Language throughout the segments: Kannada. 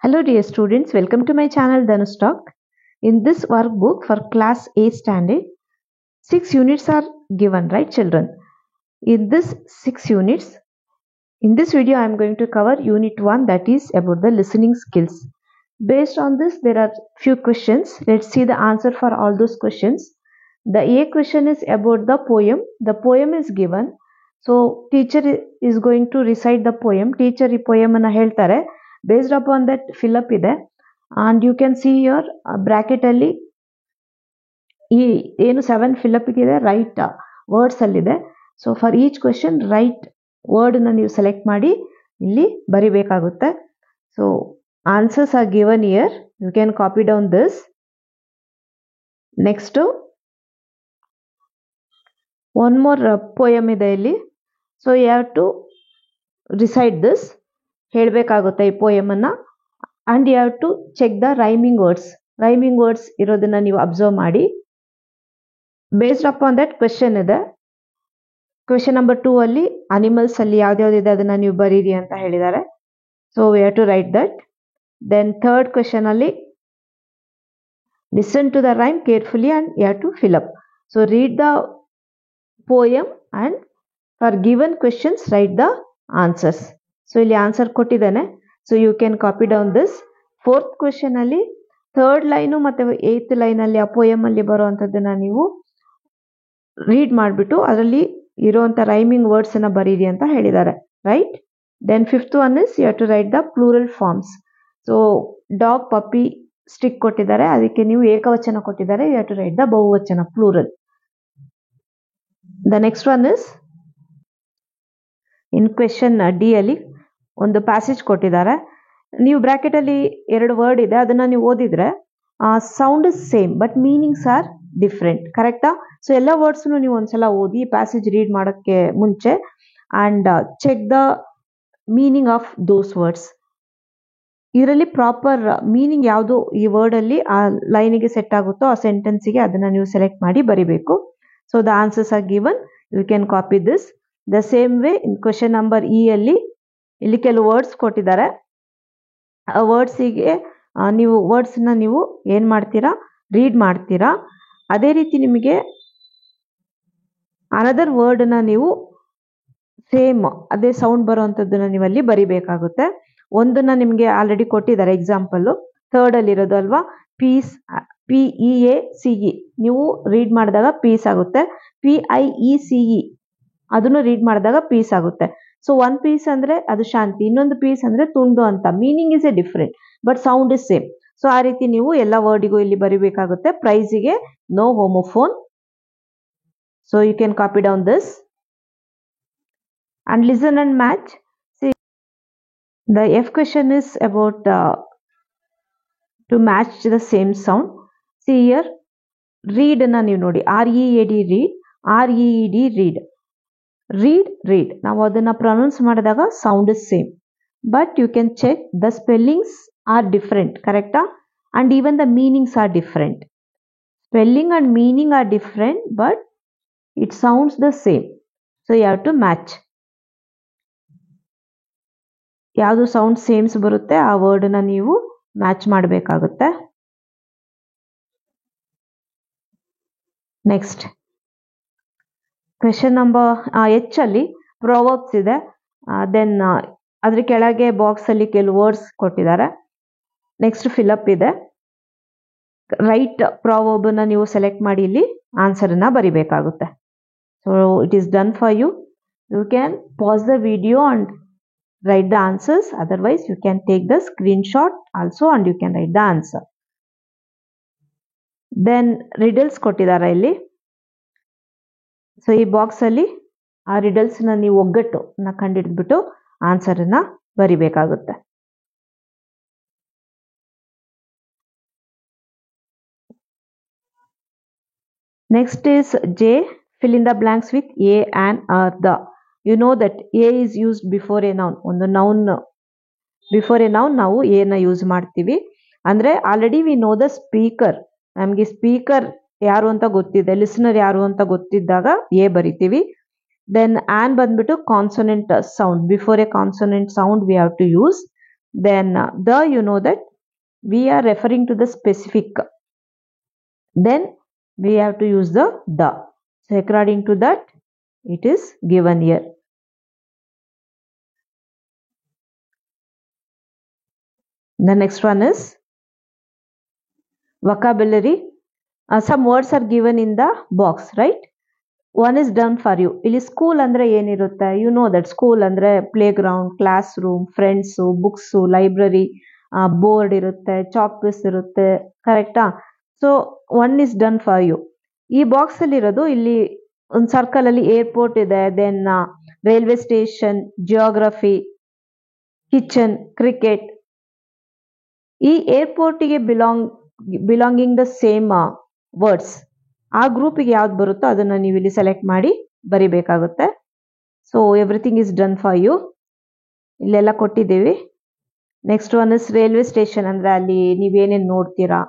Hello dear students, welcome to my channel Dhanus Talk. In this workbook for class 8 standard, 6 units are given, right children? In this 6 units, in this video I am going to cover unit 1, that is about the listening skills. Based on this, there are few questions. Let's see the answer for all those questions. The A question is about the poem. The poem is given. So teacher is going to recite the poem. Teacher ಈ poem ಅನ್ನು ಹೇಳ್ತಾರೆ. Based upon that fill up ಇದೆ. And you can see your bracket ಅಲ್ಲಿ ಈ ಏನು 7 fill up ಇದೆ right words ಅಲ್ಲಿದೆ. So for each question right word ಅನ್ನು ನೀವು select ಮಾಡಿ ಇಲ್ಲಿ ಬರಿಬೇಕಾಗುತ್ತೆ. So answers are given here. You can copy down this. Next one more poem ಇದೆ ಇಲ್ಲಿ. So you have to recite this. ಹೇಳಬೇಕಾಗುತ್ತೆ ಈ poem ಅನ್ನ. And you have to check the rhyming words. Rhyming words ಇರೋದನ್ನ ನೀವು ಅಬ್ಸರ್ವ್ ಮಾಡಿ. Based upon that question ಇದೆ. Question number 2 ಅಲ್ಲಿ animals ಅಲ್ಲಿ ಯಾವ್ದ್ಯಾವ್ದಿದೆ ಅದನ್ನ ನೀವು ಬರೀರಿ ಅಂತ ಹೇಳಿದ್ದಾರೆ. So we have to write that. Then third question ಅಲ್ಲಿ listen to the rhyme carefully and you have to fill up. So read the poem and for given questions write the answers. So ಇಲ್ಲಿ ಆನ್ಸರ್ ಕೊಟ್ಟಿದ್ದಾನೆ. So you can copy down this. Fourth question ಅಲ್ಲಿ ಥರ್ಡ್ ಲೈನು ಮತ್ತೆ 8th ಲೈನ್ ಅಲ್ಲಿ ಆ poem ಅಲ್ಲಿ ಬರುವಂತದ್ದನ್ನ ನೀವು ರೀಡ್ ಮಾಡಿಬಿಟ್ಟು ಅದರಲ್ಲಿ ಇರುವಂತ ರೈಮಿಂಗ್ ವರ್ಡ್ಸ್ ಅನ್ನ ಬರೀರಿ ಅಂತ ಹೇಳಿದ್ದಾರೆ, right? Then fifth one is you have to write the plural forms. So dog, puppy, stick ಕೊಟ್ಟಿದ್ದಾರೆ, ಅದಕ್ಕೆ ನೀವು ಏಕವಚನ ಕೊಟ್ಟಿದ್ದಾರೆ. You have to write the ಬಹುವಚನ plural. The next one is in question D ಅಲ್ಲಿ ಒಂದು ಪ್ಯಾಸೇಜ್ ಕೊಟ್ಟಿದ್ದಾರೆ. ನೀವು ಬ್ರಾಕೆಟ್ ಅಲ್ಲಿ 2 ವರ್ಡ್ ಇದೆ, ಅದನ್ನ ನೀವು ಓದಿದ್ರೆ sound is same but meanings are different, ಕರೆಕ್ಟಾ? ಸೊ ಎಲ್ಲ ವರ್ಡ್ಸ್ ನೀವು ಒಂದ್ಸಲ ಓದಿ ಪ್ಯಾಸೇಜ್ ರೀಡ್ ಮಾಡೋಕ್ಕೆ ಮುಂಚೆ and check the meaning of those words. ಇದರಲ್ಲಿ ಪ್ರಾಪರ್ ಮೀನಿಂಗ್ ಯಾವುದು ಈ ವರ್ಡ್ ಅಲ್ಲಿ ಆ ಲೈನಿಗೆ ಸೆಟ್ ಆಗುತ್ತೋ ಆ ಸೆಂಟೆನ್ಸಿಗೆ ಅದನ್ನ ನೀವು ಸೆಲೆಕ್ಟ್ ಮಾಡಿ ಬರಿಬೇಕು. So the answers are given. You can copy this. The same way in question number ಇ ಅಲ್ಲಿ ಇಲ್ಲಿ ಕೆಲವು ವರ್ಡ್ಸ್ ಕೊಟ್ಟಿದ್ದಾರೆ. ಆ ವರ್ಡ್ಸಿಗೆ ನೀವು ವರ್ಡ್ಸ್ನ ನೀವು ಏನು ಮಾಡ್ತೀರಾ, ರೀಡ್ ಮಾಡ್ತೀರಾ. ಅದೇ ರೀತಿ ನಿಮಗೆ ಅನದರ್ ವರ್ಡ್ನ ನೀವು ಸೇಮ್ ಅದೇ ಸೌಂಡ್ ಬರುವಂಥದ್ದನ್ನ ನೀವು ಅಲ್ಲಿ ಬರಿಬೇಕಾಗುತ್ತೆ. ಒಂದನ್ನ ನಿಮಗೆ ಆಲ್ರೆಡಿ ಕೊಟ್ಟಿದ್ದಾರೆ ಎಕ್ಸಾಂಪಲ್ಲು, ಥರ್ಡ್ ಅಲ್ಲಿ ಇರೋದು ಅಲ್ವಾ, ಪೀಸ್, PEACE ನೀವು ರೀಡ್ ಮಾಡಿದಾಗ ಪೀಸ್ ಆಗುತ್ತೆ. PIECE ಅದನ್ನು ರೀಡ್ ಮಾಡಿದಾಗ ಪೀಸ್ ಆಗುತ್ತೆ. ಸೊ ಒನ್ ಪೀಸ್ ಅಂದ್ರೆ ಅದು ಶಾಂತಿ, ಇನ್ನೊಂದು ಪೀಸ್ ಅಂದ್ರೆ ತುಂಡು ಅಂತ. Meaning is a different but sound is same. So ಆ ರೀತಿ ನೀವು ಎಲ್ಲ ವರ್ಡಿಗೂ ಇಲ್ಲಿ ಬರಿಬೇಕಾಗುತ್ತೆ. ಪ್ರೈಸಿಗೆ no homophone. So you can copy down this and listen and match. See, the F question is about to match the same sound. See here, read na ನೀವು ನೋಡಿ, READ read, REED read. Read ನಾವು ಅದನ್ನ ಪ್ರೊನೌನ್ಸ್ ಮಾಡಿದಾಗ sound is same but you can check the spellings are different, ಕರೆಕ್ಟಾ? And even the meanings are different. Spelling and meaning are different but it sounds the same. So you have to match. ಯಾವುದು ಸೌಂಡ್ ಸೇಮ್ಸ್ ಬರುತ್ತೆ ಆ ವರ್ಡ್ನ ನೀವು ಮ್ಯಾಚ್ ಮಾಡಬೇಕಾಗುತ್ತೆ. ನೆಕ್ಸ್ಟ್ ಕ್ವೆಶನ್ ನಂಬರ್ H ಅಲ್ಲಿ ಪ್ರೊವರ್ಬ್ಸ್ ಇದೆ. ದೆನ್ ಅದ್ರ ಕೆಳಗೆ ಬಾಕ್ಸ್ ಅಲ್ಲಿ ಕೆಲವು ವರ್ಡ್ಸ್ ಕೊಟ್ಟಿದ್ದಾರೆ. ನೆಕ್ಸ್ಟ್ ಫಿಲಪ್ ಇದೆ. ರೈಟ್ ಪ್ರೊವರ್ಬ್ನ ನೀವು ಸೆಲೆಕ್ಟ್ ಮಾಡಿ ಇಲ್ಲಿ ಆನ್ಸರ್ ಅನ್ನ ಬರಿಬೇಕಾಗುತ್ತೆ. So it is done for you. You can pass the video and write the answers, otherwise you can take the screenshot also and you can write the answer. Then riddles ಕೊಟ್ಟಿದ್ದಾರೆ ಇಲ್ಲಿ. ಸೊ ಈ ಬಾಕ್ಸ್ ಅಲ್ಲಿ ಆ ರಿಡಲ್ಸ್ ನ ನೀವು ಒಗ್ಗಟ್ಟು ಕಂಡಿಡ್ಬಿಟ್ಟು ಆನ್ಸರ್ ಅನ್ನ ಬರಿಬೇಕಾಗುತ್ತೆ. Next is J. Fill in the blanks with a, an, or the. You know that a is used before a noun. ಒಂದು ನೌನ್ ಬಿಫೋರ್ ಎ ನೌನ್ ನಾವು a ನ ಯೂಸ್ ಮಾಡ್ತೀವಿ. ಅಂದ್ರೆ already we know the speaker. ನಮಗೆ ಸ್ಪೀಕರ್ ಯಾರು ಅಂತ ಗೊತ್ತಿದೆ, ಲಿಸನರ್ ಯಾರು ಅಂತ ಗೊತ್ತಿದ್ದಾಗ a ಬರಿತೀವಿ. ದೆನ್ ಆನ್ ಬಂದ್ಬಿಟ್ಟು consonant sound. Before a consonant sound we have to use. then the, you know that we are referring to the specific, then we have to use the. So according to that, it is given here. The next one is vocabulary. Some words are given in the box, right? One is done for you. ಇಲ್ಲಿ ಸ್ಕೂಲ್ ಅಂದ್ರೆ ಏನಿರುತ್ತೆ? ಯು ನೋ ದಟ್ ಸ್ಕೂಲ್ ಅಂದ್ರೆ playground, classroom, friends, books, library, board ಇರುತ್ತೆ, ಚಾಕ್ ಪೀಸ್ ಇರುತ್ತೆ, ಕರೆಕ್ಟಾ? So one is done for you. ಈ ಬಾಕ್ಸ್ ಅಲ್ಲಿ ಇರೋದು, ಇಲ್ಲಿ ಒಂದು ಸರ್ಕಲ್ ಅಲ್ಲಿ ಏರ್ಪೋರ್ಟ್ ಇದೆ, then railway station, geography, kitchen, cricket. ಈ ಏರ್ಪೋರ್ಟಿಗೆ ಬಿಲಾಂಗಿಂಗ್ ದ ಸೇಮ್ ವರ್ಡ್ಸ್, ಆ ಗ್ರೂಪಿಗೆ ಯಾವ್ದು ಬರುತ್ತೋ ಅದನ್ನ ನೀವು ಇಲ್ಲಿ ಸೆಲೆಕ್ಟ್ ಮಾಡಿ ಬರಿಬೇಕಾಗುತ್ತೆ. So everything is done for you, ಇಲ್ಲೆಲ್ಲ ಕೊಟ್ಟಿದ್ದೀವಿ. Next one is railway station ಅಂದ್ರೆ ಅಲ್ಲಿ ನೀವೇನೇನು ನೋಡ್ತೀರಾ,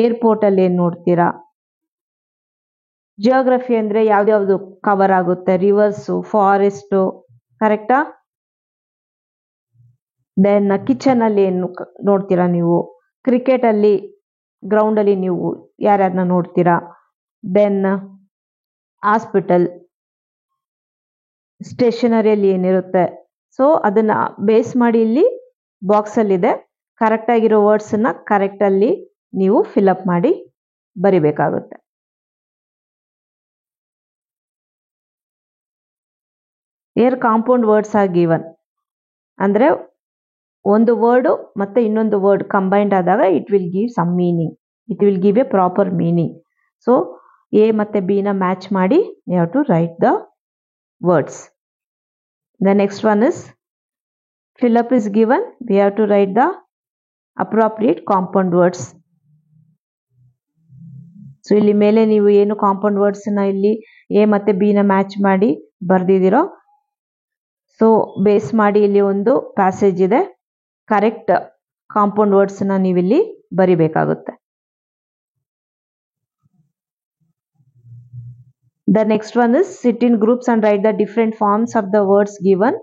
ಏರ್ಪೋರ್ಟ್ ಅಲ್ಲಿ ಏನ್ ನೋಡ್ತೀರಾ. ಜಿಯೋಗ್ರಫಿ ಅಂದ್ರೆ ಯಾವ್ದ್ಯಾವ್ದು ಕವರ್ ಆಗುತ್ತೆ, ರಿವರ್ಸು, ಫಾರೆಸ್ಟು, ಕರೆಕ್ಟಾ? ದೆನ್ ಕಿಚನ್ ಅಲ್ಲಿ ಏನು ನೋಡ್ತೀರಾ ನೀವು, ಕ್ರಿಕೆಟ್ ಅಲ್ಲಿ ಗ್ರೌಂಡ್ ಅಲ್ಲಿ ನೀವು ಯಾರ್ಯಾರನ್ನ ನೋಡ್ತೀರಾ, ದೆನ್ ಹಾಸ್ಪಿಟಲ್, ಸ್ಟೇಷನರಿಯಲ್ಲಿ ಏನಿರುತ್ತೆ. ಸೊ ಅದನ್ನ ಬೇಸ್ ಮಾಡಿ ಇಲ್ಲಿ ಬಾಕ್ಸ್ ಅಲ್ಲಿ ಇದೆ, ಕರೆಕ್ಟ್ ಆಗಿರೋ ವರ್ಡ್ಸ್ ಅನ್ನ ಕರೆಕ್ಟ್ ಅಲ್ಲಿ ನೀವು ಫಿಲ್ಅಪ್ ಮಾಡಿ ಬರಿಬೇಕಾಗುತ್ತೆ. Here compound words are given ಅಂದ್ರೆ ಒಂದು ವರ್ಡ್ ಮತ್ತೆ ಇನ್ನೊಂದು ವರ್ಡ್ ಕಂಬೈನ್ಡ್ ಆದಾಗ it will give some meaning, it will give a proper meaning. So A ಮತ್ತೆ ಬಿ ನ ಮ್ಯಾಚ್ ಮಾಡಿ you have to write the words. The next one is fill up is given, we have to write the appropriate compound words. So ಇಲ್ಲಿ ಮೇಲೆ ನೀವು ಏನು ಕಾಂಪೌಂಡ್ ವರ್ಡ್ಸ್ ನ ಇಲ್ಲಿ ಎ ಮತ್ತೆ ಬಿ ನ ಮ್ಯಾಚ್ ಮಾಡಿ ಬರ್ದಿದಿರೋ, ಸೊ ಬೇಸ್ ಮಾಡಿ ಇಲ್ಲಿ ಒಂದು ಪ್ಯಾಸೇಜ್ ಇದೆ, ಕರೆಕ್ಟ್ ಕಾಂಪೌಂಡ್ ವರ್ಡ್ಸ್ ನ ನೀವಿಲ್ಲಿ ಬರಿಬೇಕಾಗುತ್ತೆ. The next one is sit in groups and write the different forms of the words given.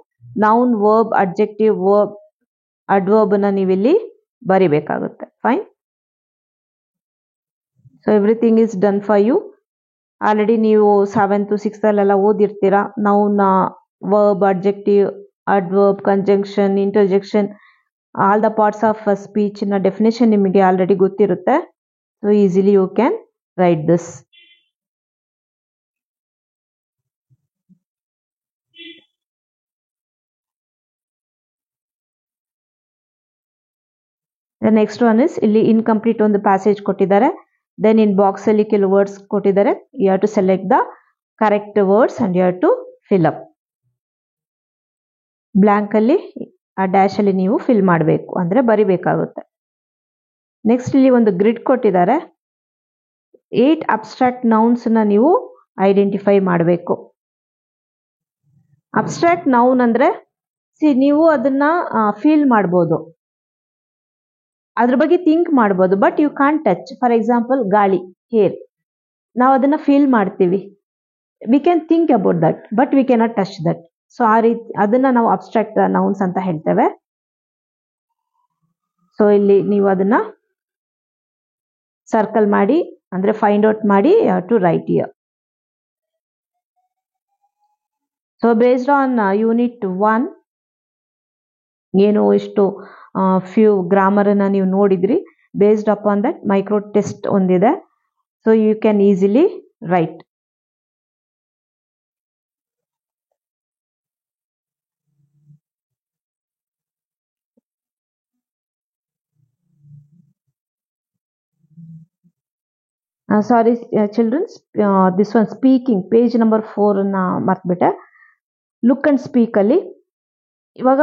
Noun, verb, adjective, verb, adverb ನ ನೀವಿಲ್ಲಿ ಬರಿಬೇಕಾಗುತ್ತೆ. Fine. So everything is done for you. Already ನೀವು 7th 6th ಅಲ್ಲೆಲ್ಲ ಓದಿರ್ತೀರಾ. Noun, verb, adjective, adverb, conjunction, interjection, all the parts of speech ನ ಡೆಫಿನೇಷನ್ ನಿಮಗೆ ಆಲ್ರೆಡಿ ಗೊತ್ತಿರುತ್ತೆ. So easily you can write this. The next one is ಇಲ್ಲಿ ಇನ್ಕಂಪ್ಲೀಟ್ ಒಂದು ಪ್ಯಾಸೇಜ್ ಕೊಟ್ಟಿದ್ದಾರೆ. ದೆನ್ ಇನ್ ಬಾಕ್ಸ್ ಅಲ್ಲಿ ಕೆಲವು ವರ್ಡ್ಸ್ ಕೊಟ್ಟಿದ್ದಾರೆ. You have to select the correct words and you have to fill up. Blank ಅಲ್ಲಿ ಆ ಡ್ಯಾಶ್ ಅಲ್ಲಿ ನೀವು ಫಿಲ್ ಮಾಡಬೇಕು ಅಂದ್ರೆ ಬರಿಬೇಕಾಗುತ್ತೆ. ನೆಕ್ಸ್ಟ್ ಇಲ್ಲಿ ಒಂದು ಗ್ರಿಡ್ ಕೊಟ್ಟಿದ್ದಾರೆ. 8 ಅಬ್ಸ್ಟ್ರಾಕ್ಟ್ ನೌನ್ಸ್ ನ ನೀವು ಐಡೆಂಟಿಫೈ ಮಾಡಬೇಕು. ಅಬ್ಸ್ಟ್ರಾಕ್ಟ್ ನೌನ್ ಅಂದ್ರೆ ನೀವು ಅದನ್ನ ಫೀಲ್ ಮಾಡ್ಬೋದು, ಅದ್ರ ಬಗ್ಗೆ ಥಿಂಕ್ ಮಾಡ್ಬೋದು, but you can't touch. For example ಗಾಳಿ, ಏರ್, ನಾವು ಅದನ್ನ ಫೀಲ್ ಮಾಡ್ತೀವಿ, we can think about that, but we cannot touch that. So ಆ ರೀತಿ ಅದನ್ನ ನಾವು ಅಬ್ಸ್ಟ್ರಾಕ್ಟ್ ನೌನ್ಸ್ ಅಂತ ಹೇಳ್ತೇವೆ. ಸೊ ಇಲ್ಲಿ ನೀವು ಅದನ್ನ ಸರ್ಕಲ್ ಮಾಡಿ ಅಂದ್ರೆ ಫೈಂಡ್ ಔಟ್ ಮಾಡಿ to write here. So based on unit 1 ಏನು ಇಷ್ಟು ಫ್ಯೂ ಗ್ರಾಮರ್ ಅನ್ನ ನೀವು ನೋಡಿದ್ರಿ. Based upon that micro test ಒಂದಿದೆ. So you can easily write. Sorry childrens, this one speaking page number 4 ಅನ್ನ ಮರ್ತ್ಬಿಟ್ಟೆ. ಲುಕ್ ಅಂಡ್ ಸ್ಪೀಕ್ ಅಲ್ಲಿ ಇವಾಗ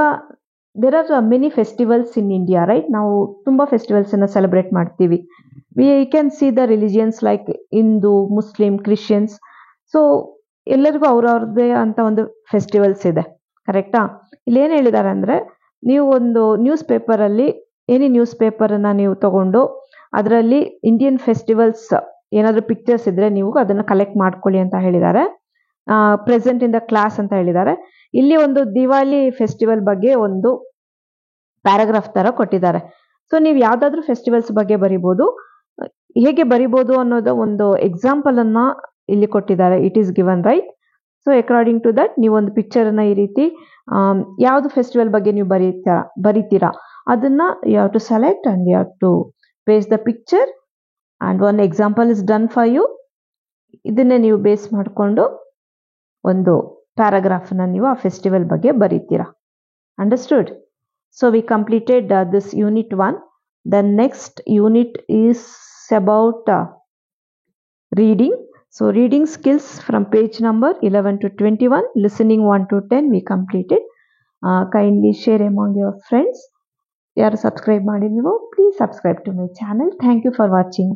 there are many festivals in India, right? ನಾವು ತುಂಬಾ ಫೆಸ್ಟಿವಲ್ಸ್ ಅನ್ನ ಸೆಲೆಬ್ರೇಟ್ ಮಾಡ್ತೀವಿ. We can see the religions like Hindu, Muslim, Christians. So ಎಲ್ಲರಿಗೂ ಅವ್ರವ್ರದ್ದೇ ಅಂತ ಒಂದು ಫೆಸ್ಟಿವಲ್ಸ್ ಇದೆ, ಕರೆಕ್ಟಾ? ಇಲ್ಲಿ ಏನ್ ಹೇಳಿದ್ದಾರೆ ಅಂದ್ರೆ, ನೀವು ಒಂದು ನ್ಯೂಸ್ ಪೇಪರ್ ಅಲ್ಲಿ ಎನಿ ನ್ಯೂಸ್ ಪೇಪರ್ ಅನ್ನ ನೀವು ತಗೊಂಡು ಅದರಲ್ಲಿ ಇಂಡಿಯನ್ ಫೆಸ್ಟಿವಲ್ಸ್ ಏನಾದ್ರು ಪಿಕ್ಚರ್ಸ್ ಇದ್ರೆ ನೀವು ಅದನ್ನ ಕಲೆಕ್ಟ್ ಮಾಡ್ಕೊಳ್ಳಿ ಅಂತ ಹೇಳಿದ್ದಾರೆ. ಪ್ರೆಸೆಂಟ್ ಇನ್ ದ ಕ್ಲಾಸ್ ಅಂತ ಹೇಳಿದ್ದಾರೆ. ಇಲ್ಲಿ ಒಂದು ದಿವಾಲಿ ಫೆಸ್ಟಿವಲ್ ಬಗ್ಗೆ ಒಂದು ಪ್ಯಾರಾಗ್ರಾಫ್ ತರ ಕೊಟ್ಟಿದ್ದಾರೆ. ಸೊ ನೀವು ಯಾವ್ದಾದ್ರು ಫೆಸ್ಟಿವಲ್ಸ್ ಬಗ್ಗೆ ಬರಿಬೋದು. ಹೇಗೆ ಬರಿಬೋದು ಅನ್ನೋದು ಒಂದು ಎಕ್ಸಾಂಪಲ್ ಅನ್ನ ಇಲ್ಲಿ ಕೊಟ್ಟಿದ್ದಾರೆ. It is given right. So according to that ನೀವು ಒಂದು ಪಿಕ್ಚರ್ ಅನ್ನ ಈ ರೀತಿ ಯಾವ್ದು ಫೆಸ್ಟಿವಲ್ ಬಗ್ಗೆ ನೀವು ಬರೀತೀರಾ ಅದನ್ನ you have to select and you have to paste the picture and one example is done for you. ಇದನ್ನೇ ನೀವು ಬೇಸ್ ಮಾಡಿಕೊಂಡು ಒಂದು ಪ್ಯಾರಾಗ್ರಾಫ್ ನ ನೀವು ಆ ಫೆಸ್ಟಿವಲ್ ಬಗ್ಗೆ ಬರೀತೀರಾ. Understood? So we completed this unit 1. The next unit is about reading. So reading skills from page number 11 to 21, listening 1 to 10 we completed. Kindly share among your friends. Yaru subscribe madidiro, please subscribe to my channel. Thank you for watching.